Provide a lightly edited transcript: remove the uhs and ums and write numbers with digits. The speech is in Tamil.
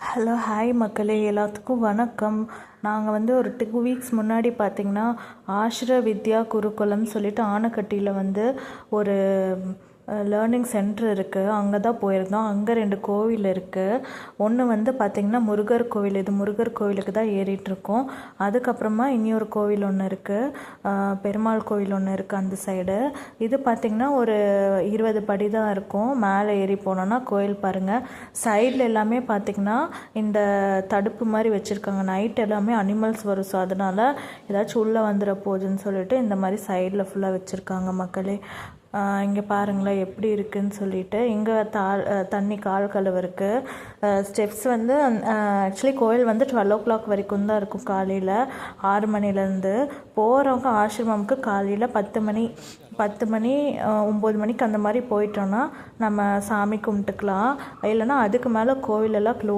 ஹலோ ஹாய் மக்களே, எல்லாத்துக்கும் வணக்கம். நாங்கள் ஒரு 2 வீக்ஸ் முன்னாடி பார்த்திங்கன்னா வித்யா குருகுலம் சொல்லிட்டு ஆனைக்கட்டியில் ஒரு லேர்னிங் சென்டர் இருக்குது. அங்கே தான் போயிருந்தோம். அங்கே 2 கோவில் இருக்குது. ஒன்று பார்த்திங்கன்னா முருகர் கோவில். இது முருகர் கோவிலுக்கு தான் ஏறிட்டுருக்கோம். அதுக்கப்புறமா இன்னொரு கோவில் ஒன்று இருக்குது, பெருமாள் கோவில் ஒன்று இருக்குது அந்த சைடு. இது பார்த்திங்கன்னா ஒரு 20 படி தான் இருக்கும். மேலே ஏறி போனோன்னா கோயில் பாருங்கள். சைடில் எல்லாமே பார்த்திங்கன்னா இந்த தடுப்பு மாதிரி வச்சுருக்காங்க. நைட் எல்லாமே அனிமல்ஸ் வரும், ஸோ அதனால் ஏதாச்சும் உள்ளே வந்துட போகுதுன்னு சொல்லிட்டு இந்த மாதிரி சைடில் ஃபுல்லாக வச்சுருக்காங்க மக்களே. இங்கே பாருங்களேன் எப்படி இருக்குதுன்னு சொல்லிட்டு. இங்கே தண்ணி கால் கழுவு இருக்குது. ஸ்டெப்ஸ் ஆக்சுவலி கோயில் 12 o'clock வரைக்கும் தான் இருக்கும். காலையில் 6 மணிலேருந்து போகிறவங்க ஆசிரமமுக்கு காலையில் 10 மணி 9 மணிக்கு அந்த மாதிரி போயிட்டோன்னா நம்ம சாமி கும்பிட்டுக்கலாம். இல்லைன்னா அதுக்கு மேலே கோவிலெல்லாம் க்ளோஸ்